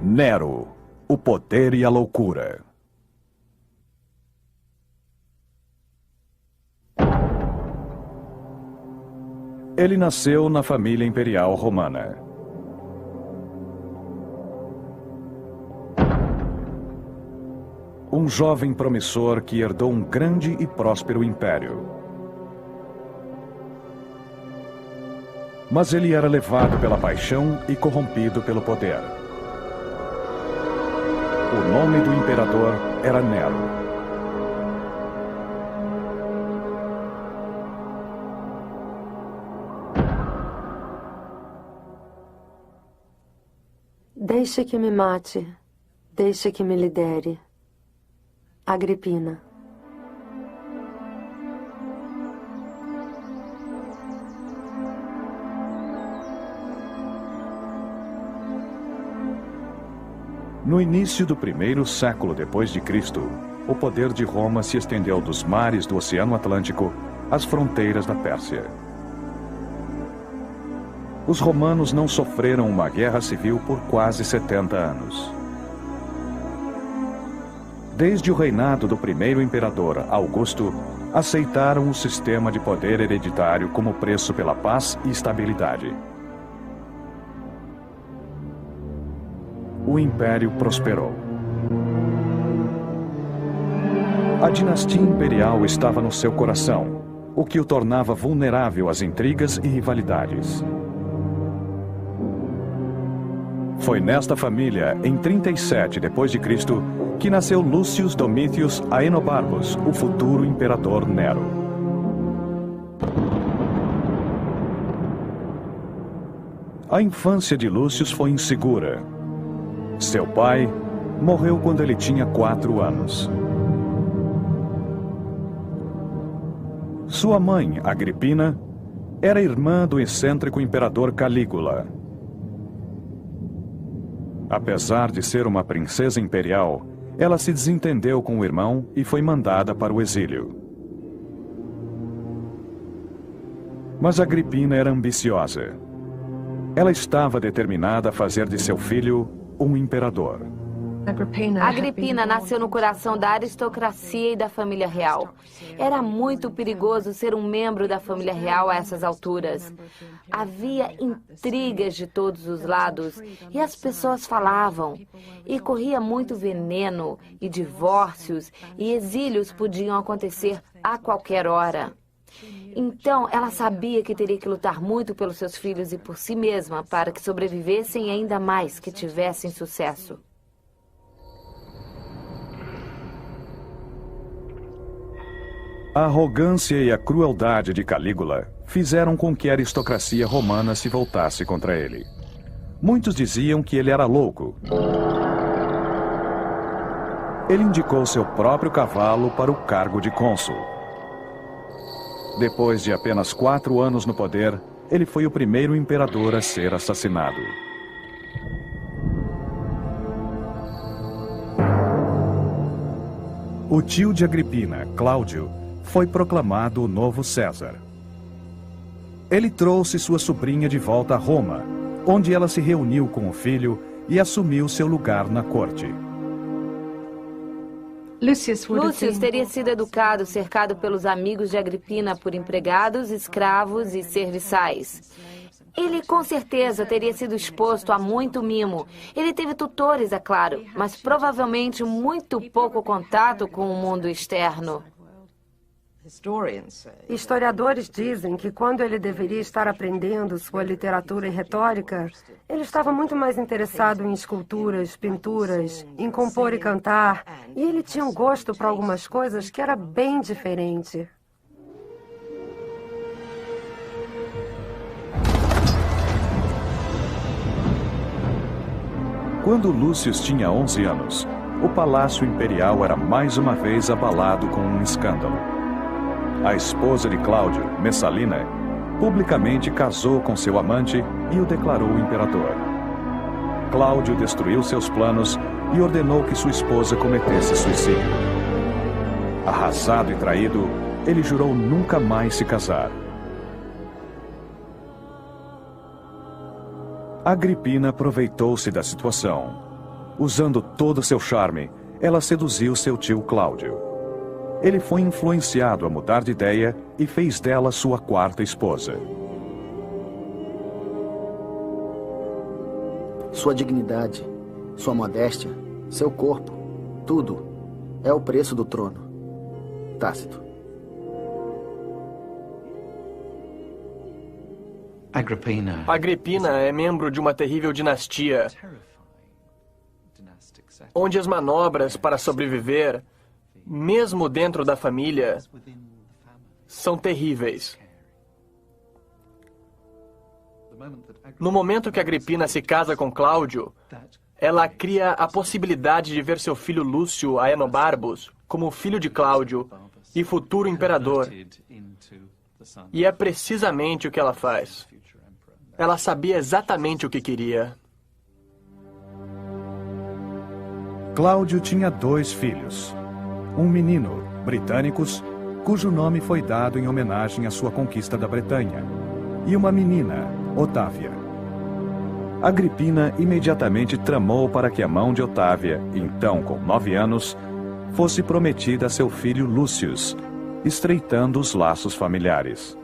Nero, o poder e a loucura. Ele nasceu na família imperial romana. Um jovem promissor que herdou um grande e próspero império. Mas ele era levado pela paixão e corrompido pelo poder. O nome do imperador era Nero. Deixe que me mate, deixe que me lidere. Agripina. No início do primeiro século depois de Cristo, o poder de Roma se estendeu dos mares do Oceano Atlântico às fronteiras da Pérsia. Os romanos não sofreram uma guerra civil por quase 70 anos. Desde o reinado do primeiro imperador, Augusto, aceitaram o sistema de poder hereditário como preço pela paz e estabilidade. O império prosperou. A dinastia imperial estava no seu coração, o que o tornava vulnerável às intrigas e rivalidades. Foi nesta família, em 37 d.C., que nasceu Lucius Domitius Aenobarbus, o futuro imperador Nero. A infância de Lucius foi insegura. Seu pai morreu quando ele tinha 4 anos. Sua mãe, Agripina, era irmã do excêntrico imperador Calígula. Apesar de ser uma princesa imperial, ela se desentendeu com o irmão e foi mandada para o exílio. Mas Agripina era ambiciosa. Ela estava determinada a fazer de seu filho um imperador. Agripina nasceu no coração da aristocracia e da família real. Era muito perigoso ser um membro da família real a essas alturas. Havia intrigas de todos os lados e as pessoas falavam. E corria muito veneno e divórcios e exílios podiam acontecer a qualquer hora. Então, ela sabia que teria que lutar muito pelos seus filhos e por si mesma para que sobrevivessem e ainda mais que tivessem sucesso. A arrogância e a crueldade de Calígula fizeram com que a aristocracia romana se voltasse contra ele. Muitos diziam que ele era louco. Ele indicou seu próprio cavalo para o cargo de cônsul. Depois de apenas 4 anos no poder, ele foi o primeiro imperador a ser assassinado. O tio de Agripina, Cláudio, foi proclamado o novo César. Ele trouxe sua sobrinha de volta a Roma, onde ela se reuniu com o filho e assumiu seu lugar na corte. Lúcius teria sido educado, cercado pelos amigos de Agripina por empregados, escravos e serviçais. Ele, com certeza, teria sido exposto a muito mimo. Ele teve tutores, é claro, mas provavelmente muito pouco contato com o mundo externo. Historiadores dizem que quando ele deveria estar aprendendo sua literatura e retórica, ele estava muito mais interessado em esculturas, pinturas, em compor e cantar, e ele tinha um gosto para algumas coisas que era bem diferente. Quando Lúcius tinha 11 anos, o Palácio Imperial era mais uma vez abalado com um escândalo. A esposa de Cláudio, Messalina, publicamente casou com seu amante e o declarou imperador. Cláudio destruiu seus planos e ordenou que sua esposa cometesse suicídio. Arrasado e traído, ele jurou nunca mais se casar. Agripina aproveitou-se da situação. Usando todo seu charme, ela seduziu seu tio Cláudio. Ele foi influenciado a mudar de ideia e fez dela sua quarta esposa. Sua dignidade, sua modéstia, seu corpo, tudo é o preço do trono. Tácito. Agripina é membro de uma terrível dinastia, onde as manobras para sobreviver, mesmo dentro da família, são terríveis. No momento que Agripina se casa com Cláudio, ela cria a possibilidade de ver seu filho Lúcio Aenobarbus como filho de Cláudio e futuro imperador. E é precisamente o que ela faz. Ela sabia exatamente o que queria. Cláudio tinha 2 filhos. Um menino, Britânicos, cujo nome foi dado em homenagem à sua conquista da Bretanha, e uma menina, Otávia. Agripina imediatamente tramou para que a mão de Otávia, então com 9 anos, fosse prometida a seu filho Lúcius, estreitando os laços familiares.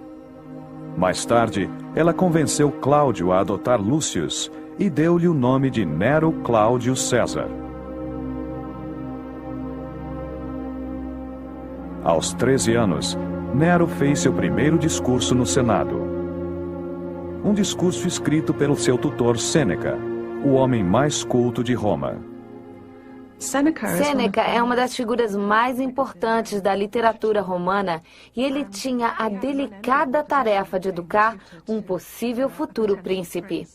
Mais tarde, ela convenceu Cláudio a adotar Lúcius e deu-lhe o nome de Nero Cláudio César. Aos 13 anos, Nero fez seu primeiro discurso no Senado. Um discurso escrito pelo seu tutor Sêneca, o homem mais culto de Roma. Sêneca é uma das figuras mais importantes da literatura romana e ele tinha a delicada tarefa de educar um possível futuro príncipe.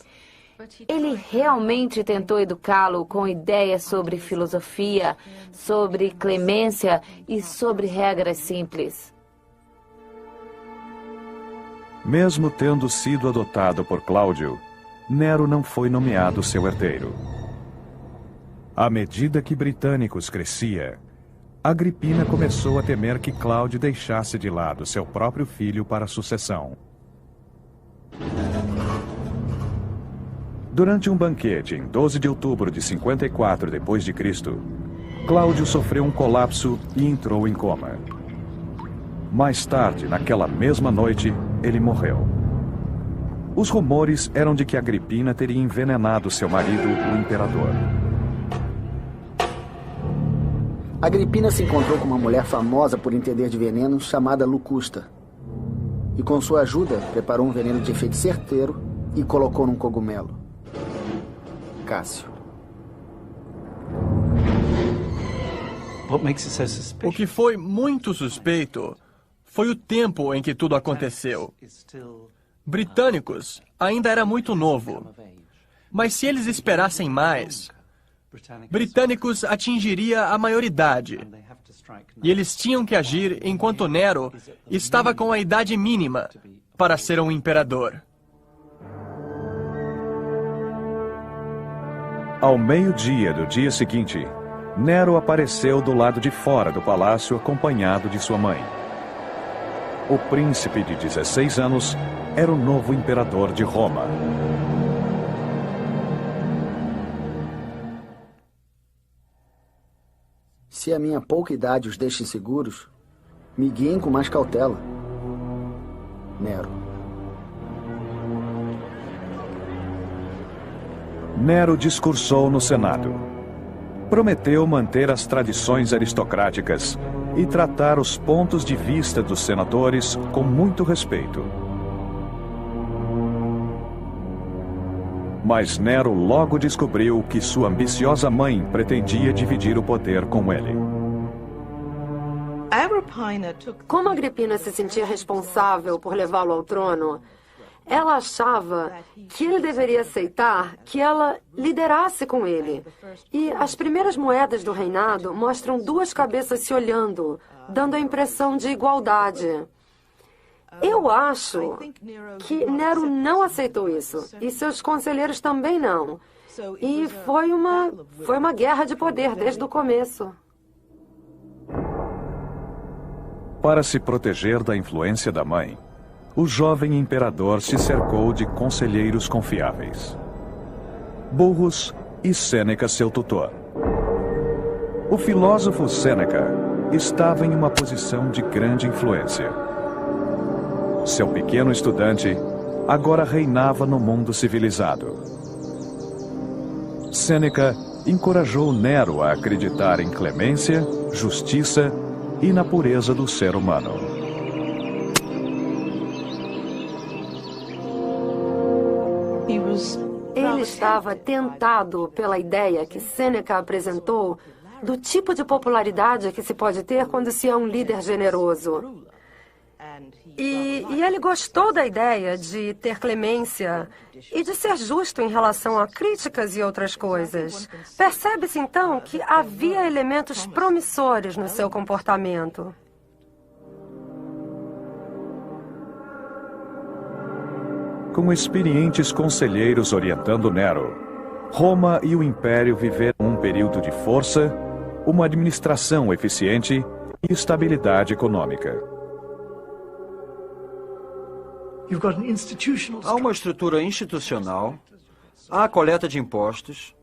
Ele realmente tentou educá-lo com ideias sobre filosofia, sobre clemência e sobre regras simples. Mesmo tendo sido adotado por Cláudio, Nero não foi nomeado seu herdeiro. À medida que Britânicos crescia, Agripina começou a temer que Cláudio deixasse de lado seu próprio filho para a sucessão. Durante um banquete em 12 de outubro de 54 d.C., Cláudio sofreu um colapso e entrou em coma. Mais tarde, naquela mesma noite, ele morreu. Os rumores eram de que Agripina teria envenenado seu marido, o imperador. Agripina se encontrou com uma mulher famosa por entender de veneno chamada Locusta. E com sua ajuda, preparou um veneno de efeito certeiro e colocou num cogumelo. Cássio. O que foi muito suspeito foi o tempo em que tudo aconteceu. Britânicos ainda era muito novo. Mas se eles esperassem mais, Britânicos atingiria a maioridade. E eles tinham que agir enquanto Nero estava com a idade mínima para ser um imperador. Ao meio-dia do dia seguinte, Nero apareceu do lado de fora do palácio acompanhado de sua mãe. O príncipe de 16 anos era o novo imperador de Roma. Se a minha pouca idade os deixa inseguros, me guiem com mais cautela. Nero. Nero discursou no Senado. Prometeu manter as tradições aristocráticas e tratar os pontos de vista dos senadores com muito respeito. Mas Nero logo descobriu que sua ambiciosa mãe pretendia dividir o poder com ele. Como Agripina se sentia responsável por levá-lo ao trono, ela achava que ele deveria aceitar que ela liderasse com ele. E as primeiras moedas do reinado mostram 2 cabeças se olhando, dando a impressão de igualdade. Eu acho que Nero não aceitou isso, e seus conselheiros também não. E foi uma guerra de poder desde o começo. Para se proteger da influência da mãe, o jovem imperador se cercou de conselheiros confiáveis. Burros e Sêneca, seu tutor. O filósofo Sêneca estava em uma posição de grande influência. Seu pequeno estudante agora reinava no mundo civilizado. Sêneca encorajou Nero a acreditar em clemência, justiça e na pureza do ser humano. Ele estava tentado pela ideia que Sêneca apresentou do tipo de popularidade que se pode ter quando se é um líder generoso. E ele gostou da ideia de ter clemência e de ser justo em relação a críticas e outras coisas. Percebe-se, então, que havia elementos promissores no seu comportamento. Com experientes conselheiros orientando Nero, Roma e o Império viveram um período de força, uma administração eficiente e estabilidade econômica. Há uma estrutura institucional, há a coleta de impostos,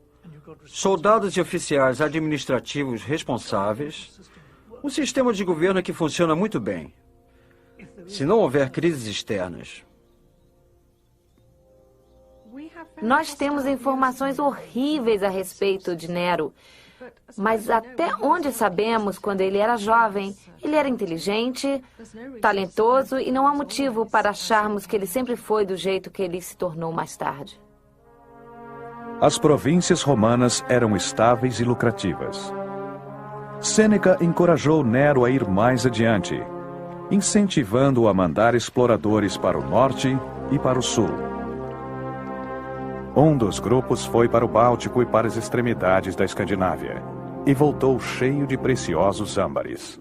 soldados e oficiais administrativos responsáveis, um sistema de governo que funciona muito bem. Se não houver crises externas. Nós temos informações horríveis a respeito de Nero. Mas até onde sabemos, quando ele era jovem, ele era inteligente, talentoso e não há motivo para acharmos que ele sempre foi do jeito que ele se tornou mais tarde. As províncias romanas eram estáveis e lucrativas. Sêneca encorajou Nero a ir mais adiante, incentivando-o a mandar exploradores para o norte e para o sul. Um dos grupos foi para o Báltico e para as extremidades da Escandinávia, e voltou cheio de preciosos âmbares.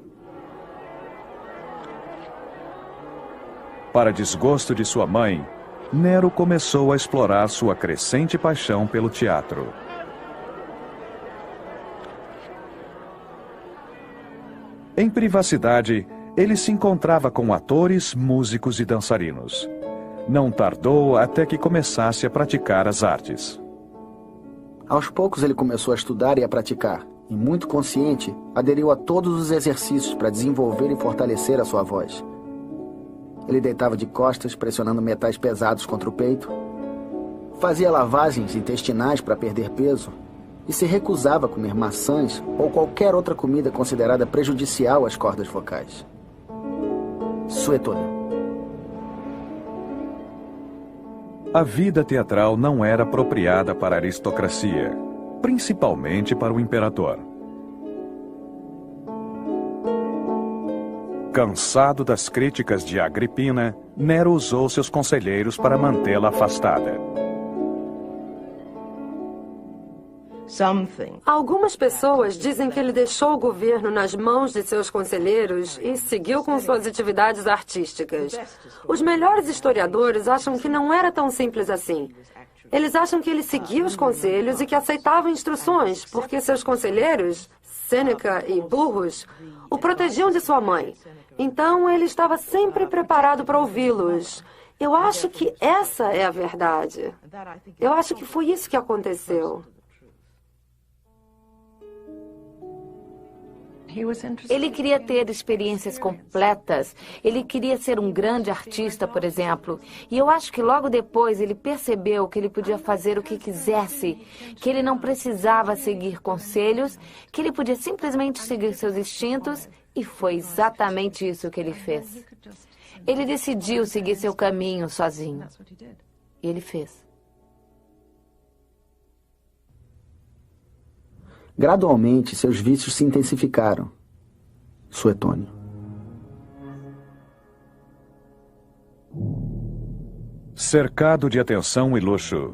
Para desgosto de sua mãe, Nero começou a explorar sua crescente paixão pelo teatro. Em privacidade, ele se encontrava com atores, músicos e dançarinos. Não tardou até que começasse a praticar as artes. Aos poucos ele começou a estudar e a praticar, e muito consciente, aderiu a todos os exercícios para desenvolver e fortalecer a sua voz. Ele deitava de costas, pressionando metais pesados contra o peito, fazia lavagens intestinais para perder peso e se recusava a comer maçãs ou qualquer outra comida considerada prejudicial às cordas vocais. Suetônio. A vida teatral não era apropriada para a aristocracia, principalmente para o imperador. Cansado das críticas de Agripina, Nero usou seus conselheiros para mantê-la afastada. Algumas pessoas dizem que ele deixou o governo nas mãos de seus conselheiros e seguiu com suas atividades artísticas. Os melhores historiadores acham que não era tão simples assim. Eles acham que ele seguia os conselhos e que aceitava instruções, porque seus conselheiros, Sêneca e Burrus, o protegiam de sua mãe. Então ele estava sempre preparado para ouvi-los. Eu acho que essa é a verdade. Eu acho que foi isso que aconteceu. Ele queria ter experiências completas. Ele queria ser um grande artista, por exemplo. E eu acho que logo depois ele percebeu que ele podia fazer o que quisesse, que ele não precisava seguir conselhos, que ele podia simplesmente seguir seus instintos, e foi exatamente isso que ele fez. Ele decidiu seguir seu caminho sozinho. E ele fez. Gradualmente, seus vícios se intensificaram. Suetônio. Cercado de atenção e luxo,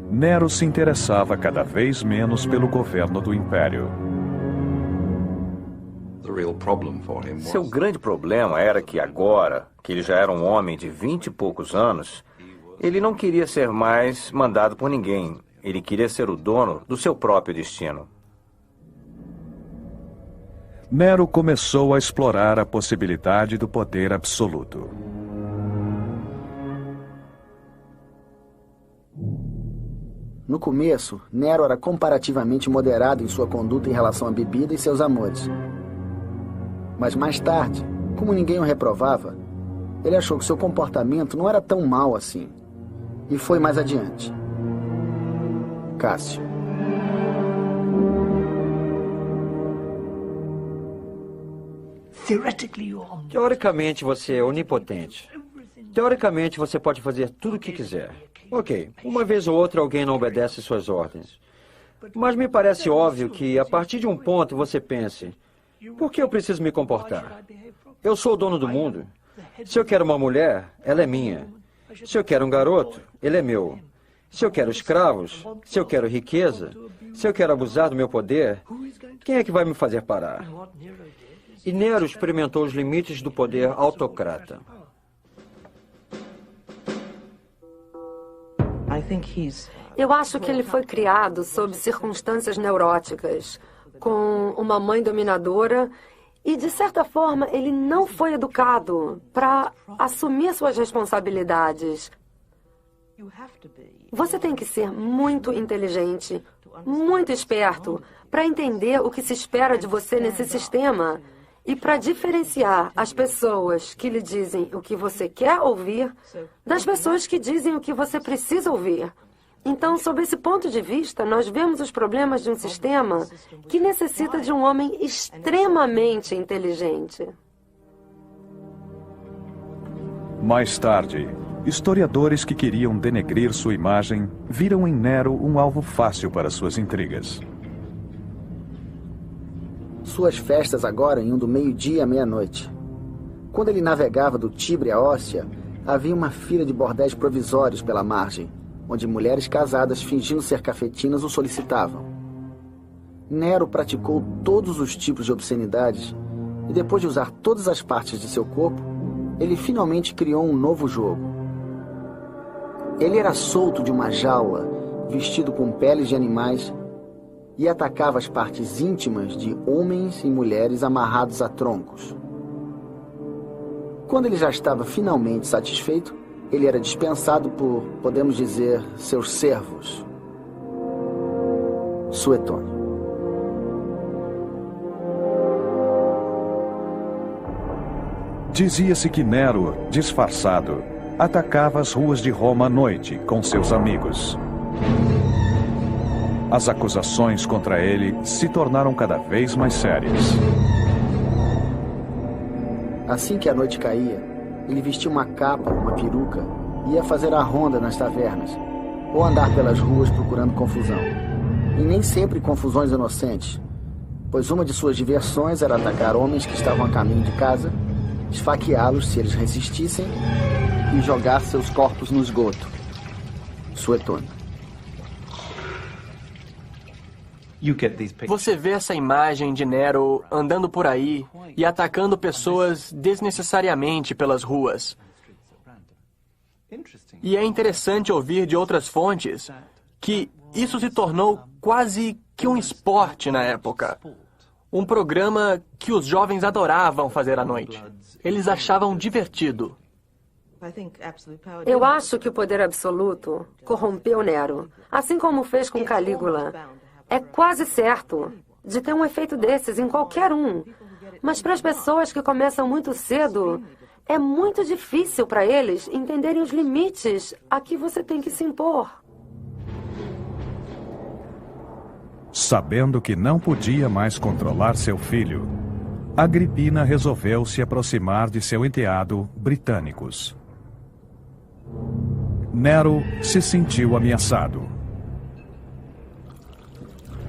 Nero se interessava cada vez menos pelo governo do Império. Seu grande problema era que agora, que ele já era um homem de 20 e poucos anos, ele não queria ser mais mandado por ninguém. Ele queria ser o dono do seu próprio destino. Nero começou a explorar a possibilidade do poder absoluto. No começo, Nero era comparativamente moderado em sua conduta em relação à bebida e seus amores. Mas mais tarde, como ninguém o reprovava, ele achou que seu comportamento não era tão mau assim. E foi mais adiante. Cássio. Teoricamente, você é onipotente. Teoricamente, você pode fazer tudo o que quiser. Ok, uma vez ou outra alguém não obedece suas ordens. Mas me parece óbvio que, a partir de um ponto, você pense: por que eu preciso me comportar? Eu sou o dono do mundo. Se eu quero uma mulher, ela é minha. Se eu quero um garoto, ele é meu. Se eu quero escravos, se eu quero riqueza, se eu quero abusar do meu poder, quem é que vai me fazer parar? E Nero experimentou os limites do poder autocrata. Eu acho que ele foi criado sob circunstâncias neuróticas, com uma mãe dominadora e, de certa forma, ele não foi educado para assumir suas responsabilidades. Você tem que ser muito inteligente, muito esperto, para entender o que se espera de você nesse sistema e para diferenciar as pessoas que lhe dizem o que você quer ouvir das pessoas que dizem o que você precisa ouvir. Então, sob esse ponto de vista, nós vemos os problemas de um sistema que necessita de um homem extremamente inteligente. Mais tarde, historiadores que queriam denegrir sua imagem viram em Nero um alvo fácil para suas intrigas. Suas festas agora iam do meio-dia à meia-noite. Quando ele navegava do Tibre à Óssea, havia uma fila de bordéis provisórios pela margem, onde mulheres casadas fingindo ser cafetinas o solicitavam. Nero praticou todos os tipos de obscenidades e, depois de usar todas as partes de seu corpo, ele finalmente criou um novo jogo. Ele era solto de uma jaula, vestido com peles de animais, e atacava as partes íntimas de homens e mulheres amarrados a troncos. Quando ele já estava finalmente satisfeito, ele era dispensado por, podemos dizer, seus servos. Suetônio. Dizia-se que Nero, disfarçado, atacava as ruas de Roma à noite com seus amigos. As acusações contra ele se tornaram cada vez mais sérias. Assim que a noite caía, ele vestia uma capa, uma peruca, e ia fazer a ronda nas tavernas, ou andar pelas ruas procurando confusão. E nem sempre confusões inocentes, pois uma de suas diversões era atacar homens que estavam a caminho de casa, esfaqueá-los se eles resistissem e jogar seus corpos no esgoto. Suetônio. Você vê essa imagem de Nero andando por aí e atacando pessoas desnecessariamente pelas ruas. E é interessante ouvir de outras fontes que isso se tornou quase que um esporte na época. Um programa que os jovens adoravam fazer à noite. Eles achavam divertido. Eu acho que o poder absoluto corrompeu Nero, assim como fez com Calígula. É quase certo de ter um efeito desses em qualquer um. Mas para as pessoas que começam muito cedo, é muito difícil para eles entenderem os limites a que você tem que se impor. Sabendo que não podia mais controlar seu filho, Agripina resolveu se aproximar de seu enteado, Britânicos. Nero se sentiu ameaçado.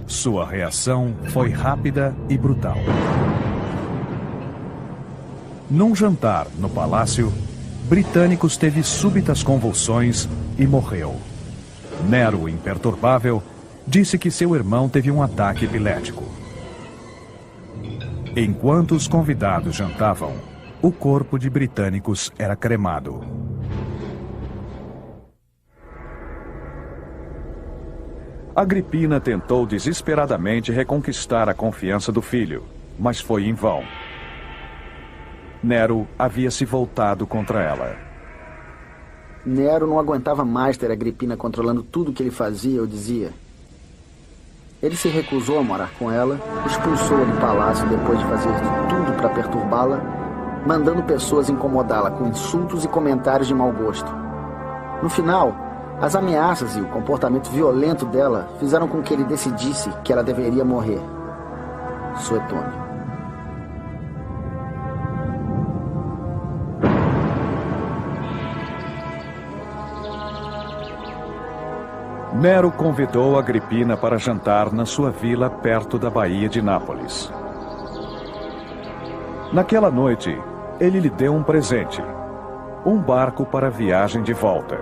Sua reação foi rápida e brutal. Num jantar no palácio, Britânicos teve súbitas convulsões e morreu. Nero, imperturbável, disse que seu irmão teve um ataque epilético. Enquanto os convidados jantavam, o corpo de Britânicos era cremado. Agripina tentou desesperadamente reconquistar a confiança do filho, mas foi em vão. Nero havia se voltado contra ela. Nero não aguentava mais ter Agripina controlando tudo o que ele fazia ou dizia. Ele se recusou a morar com ela, expulsou-a do palácio depois de fazer tudo para perturbá-la, mandando pessoas incomodá-la com insultos e comentários de mau gosto. No final, as ameaças e o comportamento violento dela fizeram com que ele decidisse que ela deveria morrer. Suetônio. Nero convidou Agripina para jantar na sua vila perto da Baía de Nápoles. Naquela noite, ele lhe deu um presente, um barco para a viagem de volta.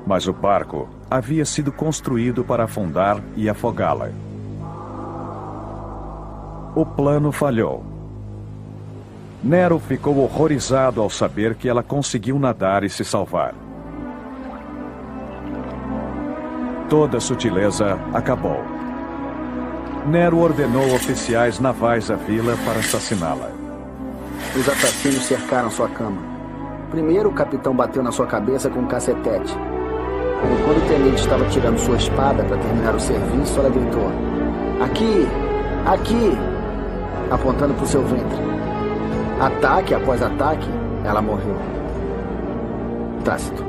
Mas o barco havia sido construído para afundar e afogá-la. O plano falhou. Nero ficou horrorizado ao saber que ela conseguiu nadar e se salvar. Toda sutileza acabou. Nero ordenou oficiais navais à vila para assassiná-la. Os assassinos cercaram sua cama. Primeiro, o capitão bateu na sua cabeça com um cacetete. E quando o tenente estava tirando sua espada para terminar o serviço, ela gritou: "Aqui! Aqui!", apontando para o seu ventre. Ataque após ataque, ela morreu. Tácito.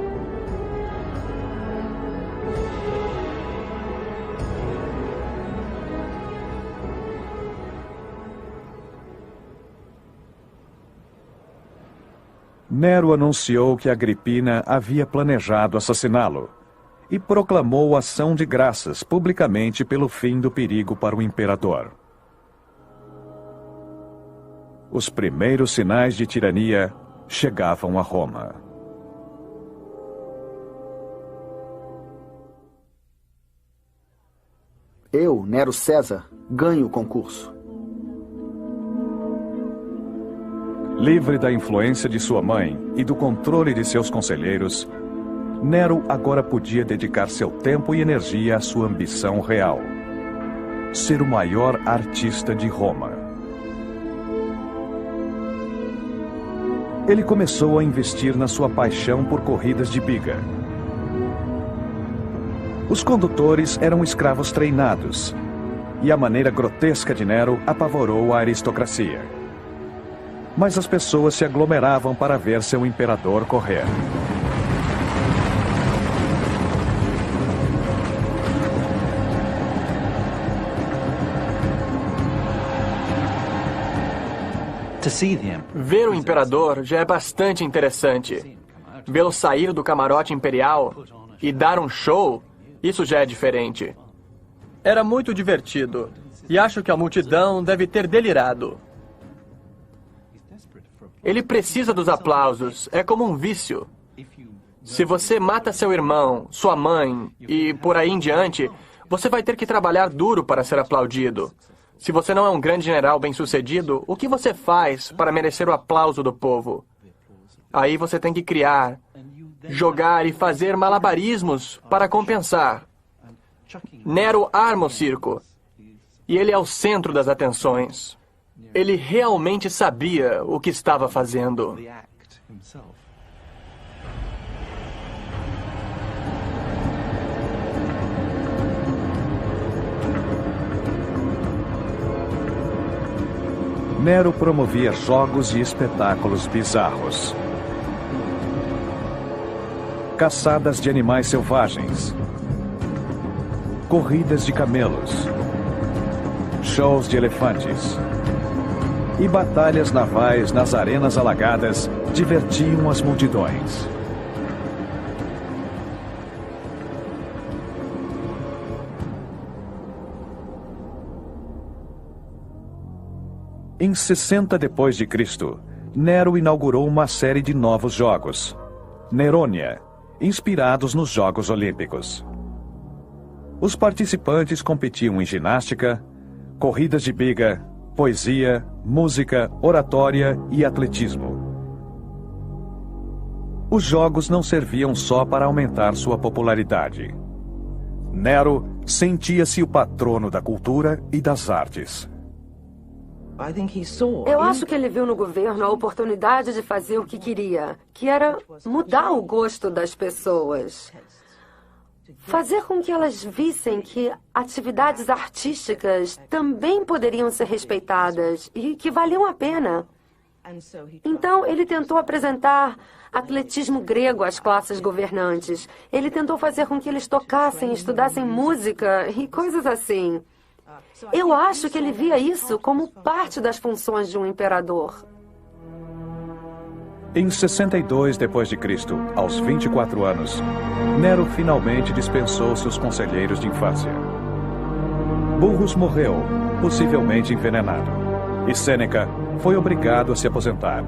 Nero anunciou que Agripina havia planejado assassiná-lo e proclamou ação de graças publicamente pelo fim do perigo para o imperador. Os primeiros sinais de tirania chegavam a Roma. Eu, Nero César, ganho o concurso. Livre da influência de sua mãe e do controle de seus conselheiros, Nero agora podia dedicar seu tempo e energia à sua ambição real: ser o maior artista de Roma. Ele começou a investir na sua paixão por corridas de biga. Os condutores eram escravos treinados, e a maneira grotesca de Nero apavorou a aristocracia. Mas as pessoas se aglomeravam para ver seu imperador correr. Ver o imperador já é bastante interessante. Vê-lo sair do camarote imperial e dar um show, isso já é diferente. Era muito divertido, e acho que a multidão deve ter delirado. Ele precisa dos aplausos, é como um vício. Se você mata seu irmão, sua mãe e por aí em diante, você vai ter que trabalhar duro para ser aplaudido. Se você não é um grande general bem-sucedido, o que você faz para merecer o aplauso do povo? Aí você tem que criar, jogar e fazer malabarismos para compensar. Nero arma o circo, e ele é o centro das atenções. Ele realmente sabia o que estava fazendo. Nero promovia jogos e espetáculos bizarros. Caçadas de animais selvagens. Corridas de camelos. Shows de elefantes. E batalhas navais nas arenas alagadas divertiam as multidões. Em 60 d.C., Nero inaugurou uma série de novos jogos, Nerônia, inspirados nos Jogos Olímpicos. Os participantes competiam em ginástica, corridas de biga, poesia, música, oratória e atletismo. Os jogos não serviam só para aumentar sua popularidade. Nero sentia-se o patrono da cultura e das artes. Eu acho que ele viu no governo a oportunidade de fazer o que queria, que era mudar o gosto das pessoas. Fazer com que elas vissem que atividades artísticas também poderiam ser respeitadas e que valiam a pena. Então, ele tentou apresentar atletismo grego às classes governantes. Ele tentou fazer com que eles tocassem, estudassem música e coisas assim. Eu acho que ele via isso como parte das funções de um imperador. Em 62 d.C., aos 24 anos, Nero finalmente dispensou seus conselheiros de infância. Burrus morreu, possivelmente envenenado, e Sêneca foi obrigado a se aposentar.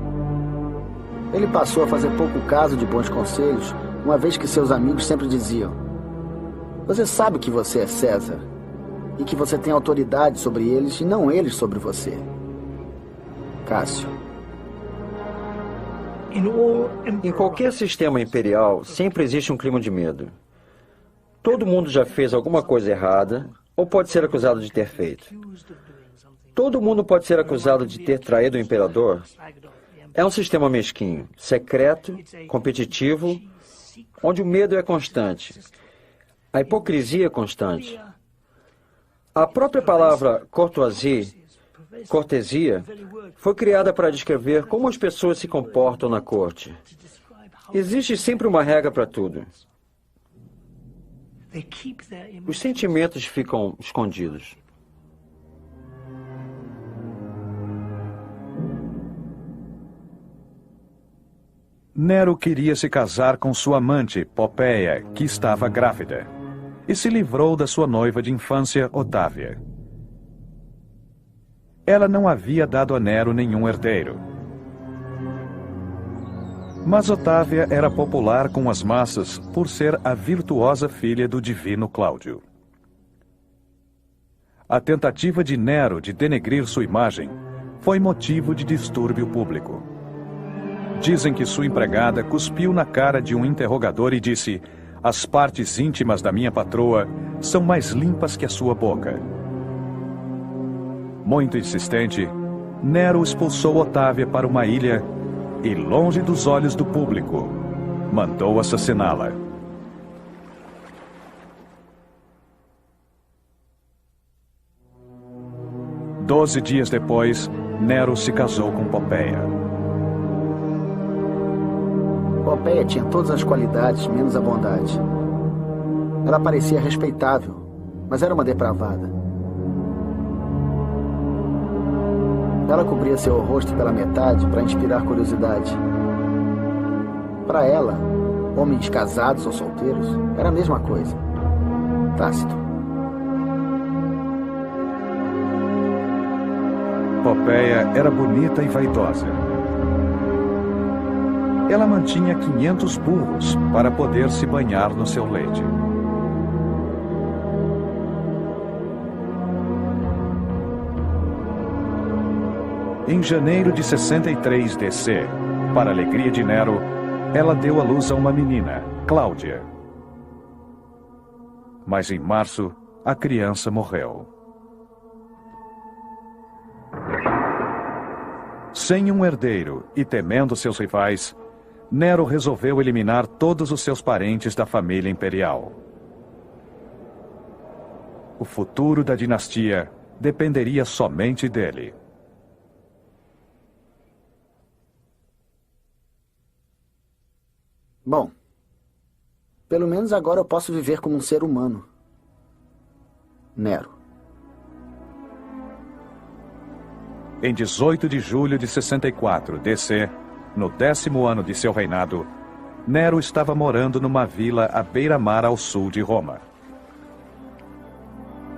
Ele passou a fazer pouco caso de bons conselhos, uma vez que seus amigos sempre diziam: "Você sabe que você é César, e que você tem autoridade sobre eles e não eles sobre você." Cássio. Em qualquer sistema imperial, sempre existe um clima de medo. Todo mundo já fez alguma coisa errada, ou pode ser acusado de ter feito. Todo mundo pode ser acusado de ter traído o imperador. É um sistema mesquinho, secreto, competitivo, onde o medo é constante. A hipocrisia é constante. A própria palavra cortesia, foi criada para descrever como as pessoas se comportam na corte. Existe sempre uma regra para tudo. Os sentimentos ficam escondidos. Nero queria se casar com sua amante, Popéia, que estava grávida, e se livrou da sua noiva de infância, Otávia. Ela não havia dado a Nero nenhum herdeiro. Mas Otávia era popular com as massas por ser a virtuosa filha do divino Cláudio. A tentativa de Nero de denegrir sua imagem foi motivo de distúrbio público. Dizem que sua empregada cuspiu na cara de um interrogador e disse: "As partes íntimas da minha patroa são mais limpas que a sua boca." Muito insistente, Nero expulsou Otávia para uma ilha e, longe dos olhos do público, mandou assassiná-la. Doze dias depois, Nero se casou com Popéia. Popéia tinha todas as qualidades, menos a bondade. Ela parecia respeitável, mas era uma depravada. Ela cobria seu rosto pela metade para inspirar curiosidade. Para ela, homens casados ou solteiros, era a mesma coisa. Tácito. Popéia era bonita e vaidosa. Ela mantinha 500 burros para poder se banhar no seu leite. Em janeiro de 63 D.C., para a alegria de Nero, ela deu à luz a uma menina, Cláudia. Mas em março, a criança morreu. Sem um herdeiro e temendo seus rivais, Nero resolveu eliminar todos os seus parentes da família imperial. O futuro da dinastia dependeria somente dele. Bom, pelo menos agora eu posso viver como um ser humano. Nero. Em 18 de julho de 64 D.C., no 10º ano de seu reinado, Nero estava morando numa vila à beira-mar ao sul de Roma.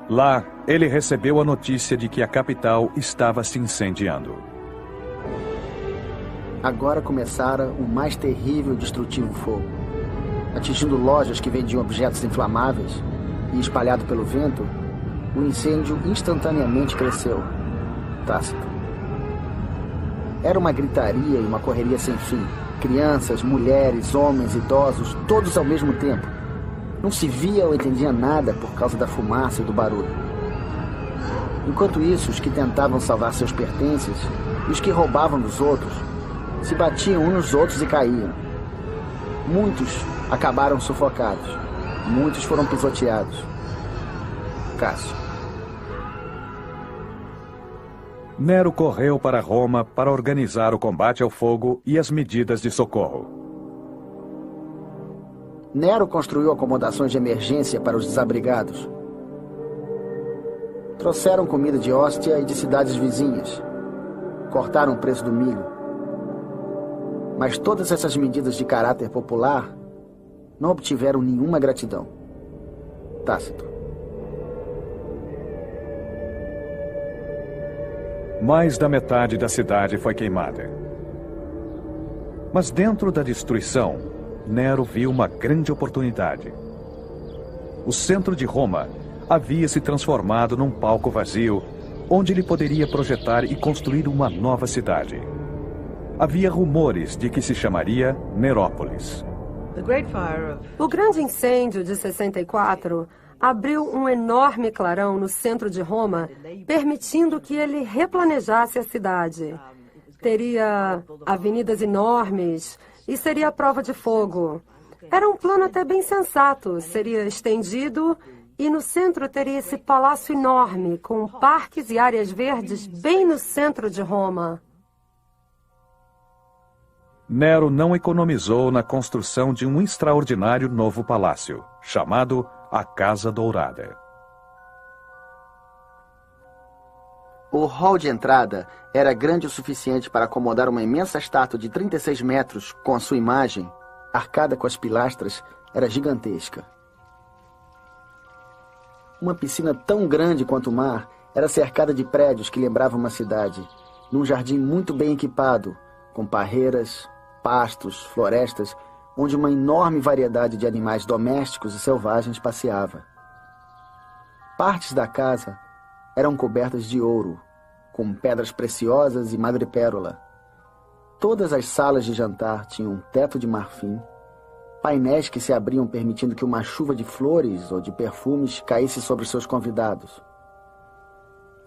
Lá, ele recebeu a notícia de que a capital estava se incendiando. Agora começara o mais terrível e destrutivo fogo. Atingindo lojas que vendiam objetos inflamáveis e espalhado pelo vento, o incêndio instantaneamente cresceu. Tácito. Era uma gritaria e uma correria sem fim. Crianças, mulheres, homens, idosos, todos ao mesmo tempo. Não se via ou entendia nada por causa da fumaça e do barulho. Enquanto isso, os que tentavam salvar seus pertences e os que roubavam dos outros se batiam uns nos outros e caíam. Muitos acabaram sufocados. Muitos foram pisoteados. Cássio. Nero correu para Roma para organizar o combate ao fogo e as medidas de socorro. Nero construiu acomodações de emergência para os desabrigados. Trouxeram comida de Hóstia e de cidades vizinhas. Cortaram o preço do milho. Mas todas essas medidas de caráter popular não obtiveram nenhuma gratidão. Tácito. Mais da metade da cidade foi queimada. Mas dentro da destruição, Nero viu uma grande oportunidade. O centro de Roma havia se transformado num palco vazio, onde ele poderia projetar e construir uma nova cidade. Havia rumores de que se chamaria Nerópolis. O grande incêndio de 64 abriu um enorme clarão no centro de Roma, permitindo que ele replanejasse a cidade. Teria avenidas enormes e seria a prova de fogo. Era um plano até bem sensato. Seria estendido e no centro teria esse palácio enorme, com parques e áreas verdes bem no centro de Roma. Nero não economizou na construção de um extraordinário novo palácio, chamado a Casa Dourada. O hall de entrada era grande o suficiente para acomodar uma imensa estátua de 36 metros com a sua imagem, arcada com as pilastras, era gigantesca. Uma piscina tão grande quanto o mar era cercada de prédios que lembravam uma cidade, num jardim muito bem equipado, com parreiras, pastos, florestas, onde uma enorme variedade de animais domésticos e selvagens passeava. Partes da casa eram cobertas de ouro, com pedras preciosas e madrepérola. Todas as salas de jantar tinham um teto de marfim, painéis que se abriam permitindo que uma chuva de flores ou de perfumes caísse sobre seus convidados.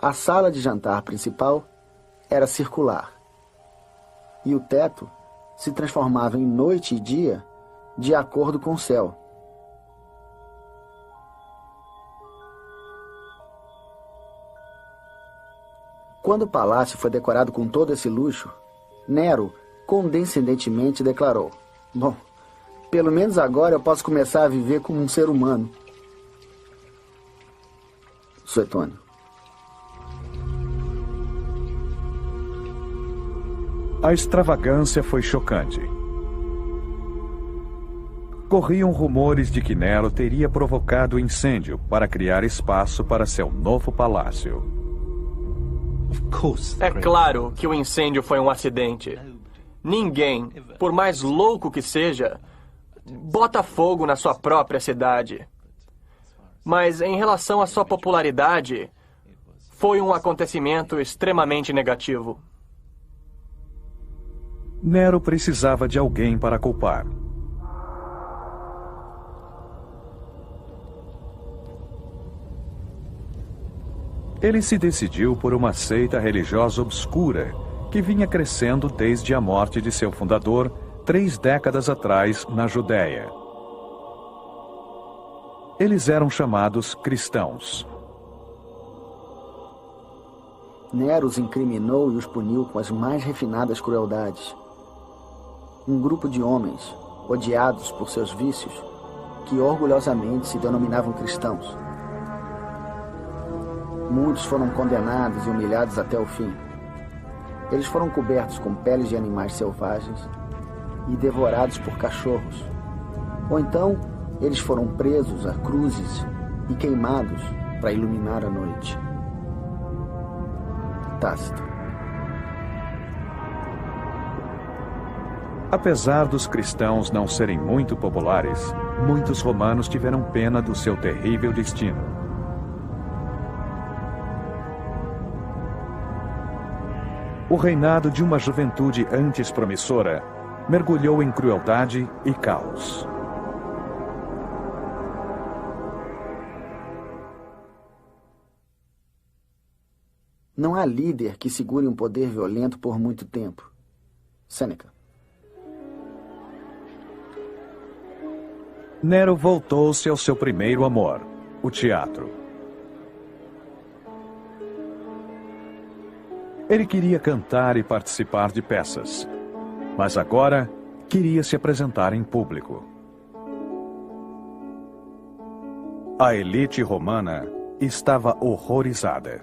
A sala de jantar principal era circular, e o teto se transformava em noite e dia de acordo com o céu. Quando o palácio foi decorado com todo esse luxo, Nero condescendentemente declarou: "Bom, pelo menos agora eu posso começar a viver como um ser humano." Suetônio. A extravagância foi chocante. Corriam rumores de que Nero teria provocado o incêndio para criar espaço para seu novo palácio. É claro que o incêndio foi um acidente. Ninguém, por mais louco que seja, bota fogo na sua própria cidade. Mas em relação à sua popularidade, foi um acontecimento extremamente negativo. Nero precisava de alguém para culpar. Ele se decidiu por uma seita religiosa obscura que vinha crescendo desde a morte de seu fundador 3 décadas atrás na Judéia. Eles eram chamados cristãos. Nero os incriminou e os puniu com as mais refinadas crueldades. Um grupo de homens, odiados por seus vícios, que orgulhosamente se denominavam cristãos. Muitos foram condenados e humilhados até o fim. Eles foram cobertos com peles de animais selvagens e devorados por cachorros. Ou então, eles foram presos a cruzes e queimados para iluminar a noite. Tácito. Apesar dos cristãos não serem muito populares, muitos romanos tiveram pena do seu terrível destino. O reinado de uma juventude antes promissora mergulhou em crueldade e caos. Não há líder que segure um poder violento por muito tempo. Sêneca. Nero voltou-se ao seu primeiro amor, o teatro. Ele queria cantar e participar de peças, mas agora queria se apresentar em público. A elite romana estava horrorizada.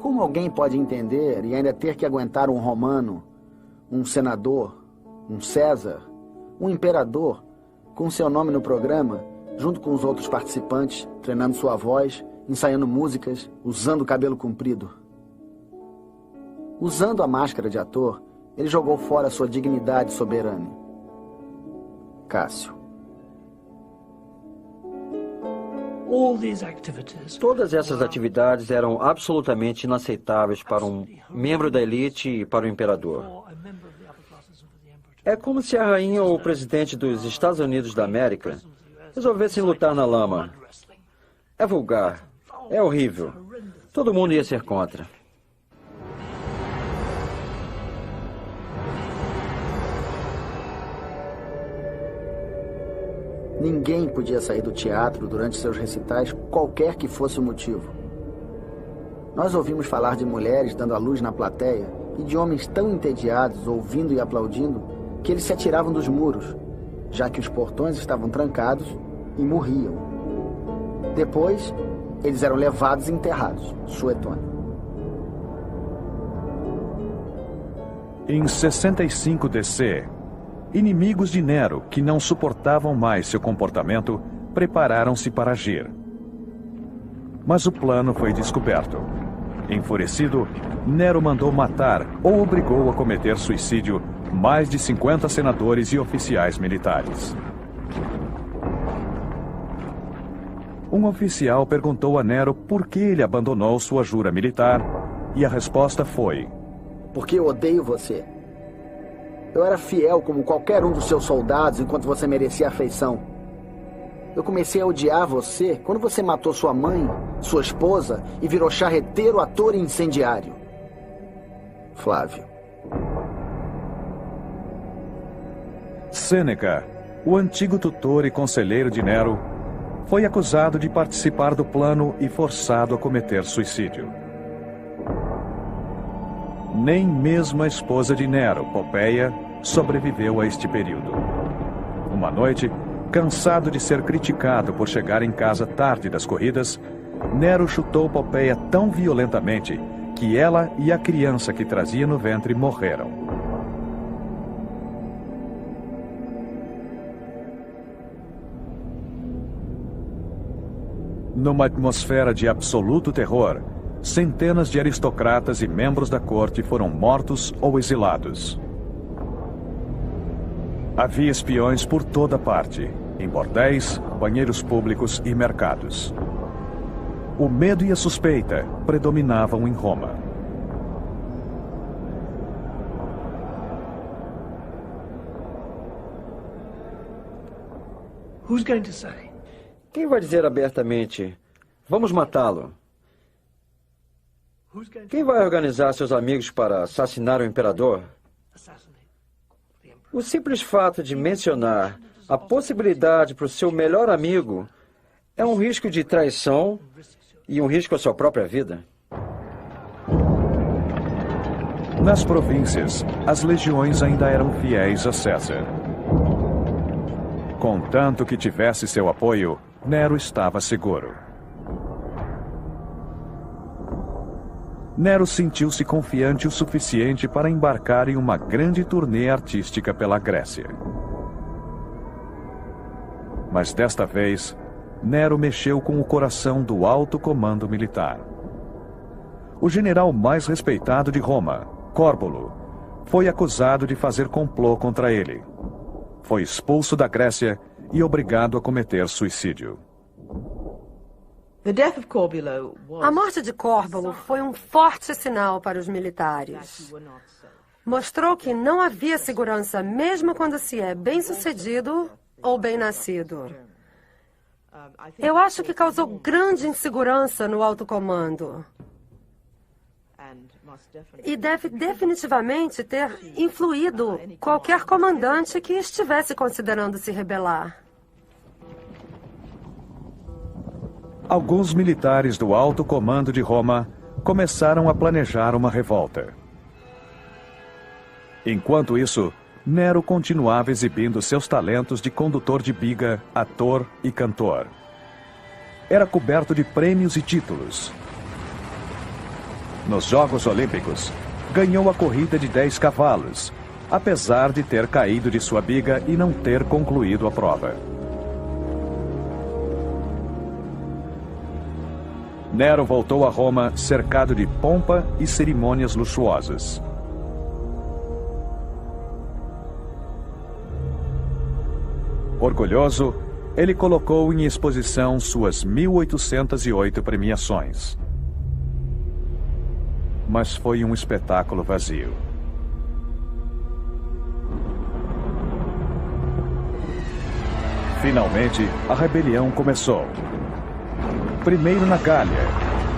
Como alguém pode entender e ainda ter que aguentar um romano, um senador, um César, um imperador, com seu nome no programa, junto com os outros participantes, treinando sua voz, ensaiando músicas, usando o cabelo comprido? Usando a máscara de ator, ele jogou fora sua dignidade soberana. Cássio. Todas essas atividades eram absolutamente inaceitáveis para um membro da elite e para o imperador. É como se a rainha ou o presidente dos Estados Unidos da América resolvessem lutar na lama. É vulgar, é horrível. Todo mundo ia ser contra. Ninguém podia sair do teatro durante seus recitais, qualquer que fosse o motivo. Nós ouvimos falar de mulheres dando à luz na plateia e de homens tão entediados, ouvindo e aplaudindo, que eles se atiravam dos muros, já que os portões estavam trancados, e morriam. Depois, eles eram levados e enterrados. Suetônio. Em 65 DC, inimigos de Nero, que não suportavam mais seu comportamento, prepararam-se para agir. Mas o plano foi descoberto. Enfurecido, Nero mandou matar ou obrigou a cometer suicídio mais de 50 senadores e oficiais militares. Um oficial perguntou a Nero por que ele abandonou sua jura militar, e a resposta foi: porque eu odeio você. Eu era fiel como qualquer um dos seus soldados enquanto você merecia afeição. Eu comecei a odiar você quando você matou sua mãe, sua esposa e virou charreteiro, ator e incendiário. Flávio. Sêneca, o antigo tutor e conselheiro de Nero, foi acusado de participar do plano e forçado a cometer suicídio. Nem mesmo a esposa de Nero, Popeia, sobreviveu a este período. Uma noite, cansado de ser criticado por chegar em casa tarde das corridas, Nero chutou Popeia tão violentamente que ela e a criança que trazia no ventre morreram. Numa atmosfera de absoluto terror, centenas de aristocratas e membros da corte foram mortos ou exilados. Havia espiões por toda parte, em bordéis, banheiros públicos e mercados. O medo e a suspeita predominavam em Roma. Quem vai dizer abertamente, vamos matá-lo? Quem vai organizar seus amigos para assassinar o imperador? O simples fato de mencionar a possibilidade para o seu melhor amigo é um risco de traição e um risco à sua própria vida. Nas províncias, as legiões ainda eram fiéis a César. Contanto que tivesse seu apoio, Nero estava seguro. Nero sentiu-se confiante o suficiente para embarcar em uma grande turnê artística pela Grécia. Mas desta vez, Nero mexeu com o coração do alto comando militar. O general mais respeitado de Roma, Córbulo, foi acusado de fazer complô contra ele. Foi expulso da Grécia e obrigado a cometer suicídio. A morte de Córbulo foi um forte sinal para os militares. Mostrou que não havia segurança mesmo quando se é bem-sucedido ou bem-nascido. Eu acho que causou grande insegurança no alto comando. E deve definitivamente ter influído qualquer comandante que estivesse considerando se rebelar. Alguns militares do alto comando de Roma começaram a planejar uma revolta. Enquanto isso, Nero continuava exibindo seus talentos de condutor de biga, ator e cantor. Era coberto de prêmios e títulos. Nos Jogos Olímpicos, ganhou a corrida de 10 cavalos, apesar de ter caído de sua biga e não ter concluído a prova. Nero voltou a Roma cercado de pompa e cerimônias luxuosas. Orgulhoso, ele colocou em exposição suas 1.808 premiações. Mas foi um espetáculo vazio. Finalmente, a rebelião começou. Primeiro na Gália,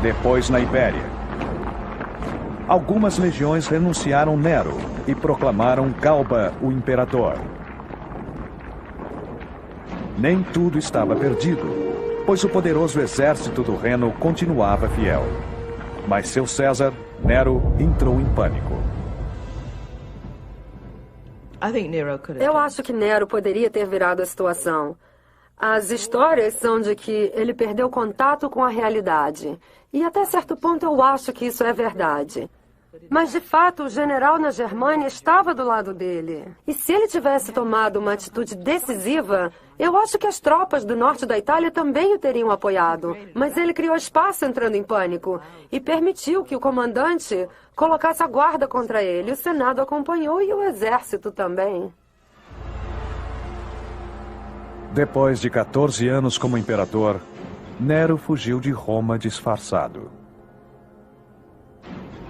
depois na Ibéria. Algumas legiões renunciaram Nero e proclamaram Galba o imperador. Nem tudo estava perdido, pois o poderoso exército do Reno continuava fiel. Mas seu César, Nero, entrou em pânico. Eu acho que Nero poderia ter virado a situação. As histórias são de que ele perdeu contato com a realidade. E até certo ponto eu acho que isso é verdade. Mas, de fato, o general na Germânia estava do lado dele. E se ele tivesse tomado uma atitude decisiva, eu acho que as tropas do norte da Itália também o teriam apoiado. Mas ele criou espaço entrando em pânico e permitiu que o comandante colocasse a guarda contra ele. O Senado acompanhou e o exército também. Depois de 14 anos como imperador, Nero fugiu de Roma disfarçado.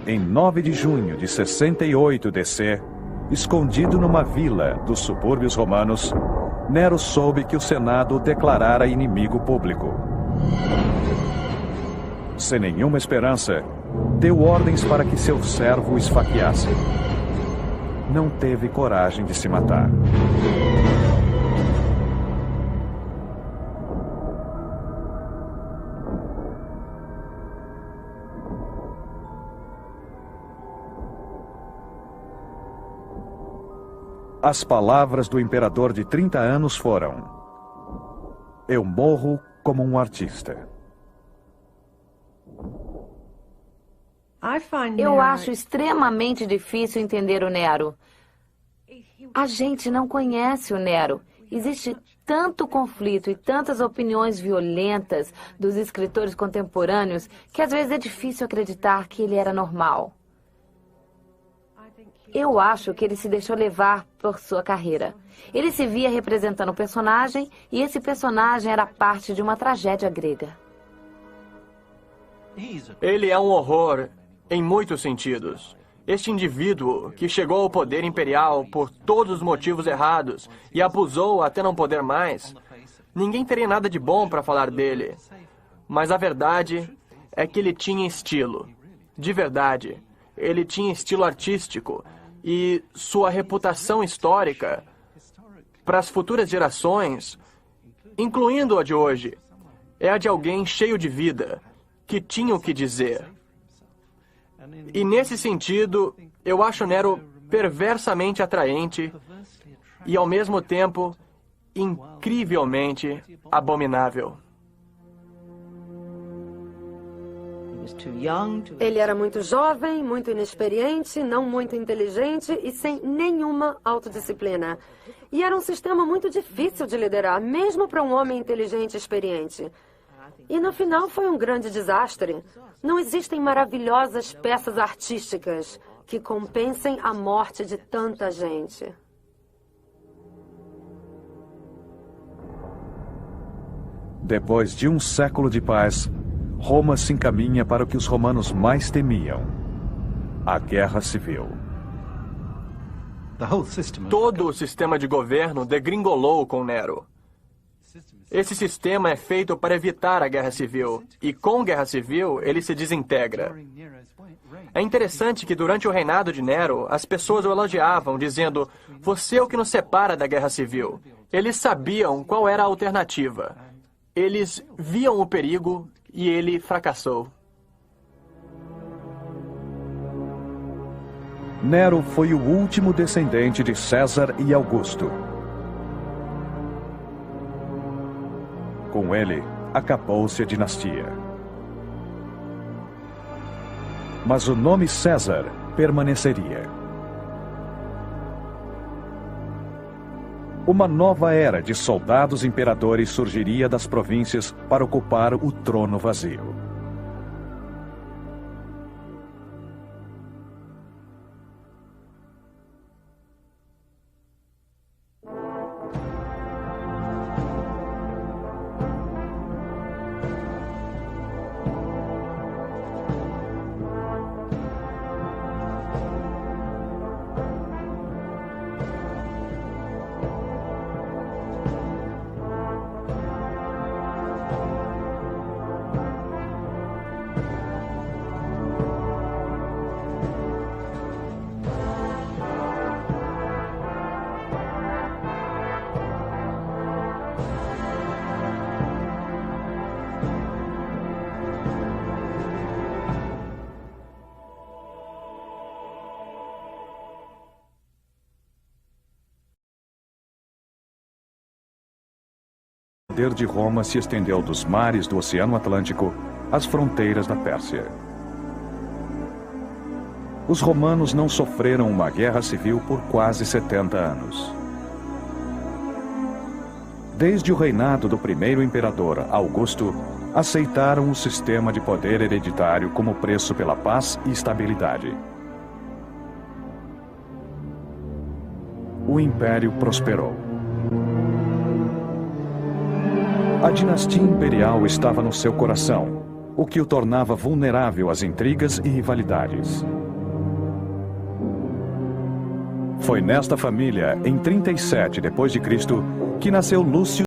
Em 9 de junho de 68 DC, escondido numa vila dos subúrbios romanos, Nero soube que o Senado o declarara inimigo público. Sem nenhuma esperança, deu ordens para que seu servo o esfaqueasse. Não teve coragem de se matar. As palavras do imperador de 30 anos foram: eu morro como um artista. Eu acho extremamente difícil entender o Nero. A gente não conhece o Nero. Existe tanto conflito e tantas opiniões violentas dos escritores contemporâneos que às vezes é difícil acreditar que ele era normal. Eu acho que ele se deixou levar por sua carreira. Ele se via representando um personagem e esse personagem era parte de uma tragédia grega. Ele é um horror em muitos sentidos. Este indivíduo que chegou ao poder imperial por todos os motivos errados e abusou até não poder mais, ninguém teria nada de bom para falar dele. Mas a verdade é que ele tinha estilo. De verdade, ele tinha estilo artístico. E sua reputação histórica para as futuras gerações, incluindo a de hoje, é a de alguém cheio de vida, que tinha o que dizer. E nesse sentido, eu acho Nero perversamente atraente e, ao mesmo tempo, incrivelmente abominável. Ele era muito jovem, muito inexperiente, não muito inteligente e sem nenhuma autodisciplina. E era um sistema muito difícil de liderar, mesmo para um homem inteligente e experiente. E no final foi um grande desastre. Não existem maravilhosas peças artísticas que compensem a morte de tanta gente. Depois de um século de paz, Roma se encaminha para o que os romanos mais temiam: a guerra civil. Todo o sistema de governo degringolou com Nero. Esse sistema é feito para evitar a guerra civil, e com guerra civil ele se desintegra. É interessante que durante o reinado de Nero, as pessoas o elogiavam, dizendo: "Você é o que nos separa da guerra civil." Eles sabiam qual era a alternativa. Eles viam o perigo e ele fracassou. Nero foi o último descendente de César e Augusto. Com ele, acabou-se a dinastia. Mas o nome César permaneceria. Uma nova era de soldados imperadores surgiria das províncias para ocupar o trono vazio. O poder de Roma se estendeu dos mares do Oceano Atlântico às fronteiras da Pérsia. Os romanos não sofreram uma guerra civil por quase 70 anos. Desde o reinado do primeiro imperador, Augusto, aceitaram o sistema de poder hereditário como preço pela paz e estabilidade. O império prosperou. A dinastia imperial estava no seu coração, o que o tornava vulnerável às intrigas e rivalidades. Foi nesta família, em 37 d.C., que nasceu Lúcio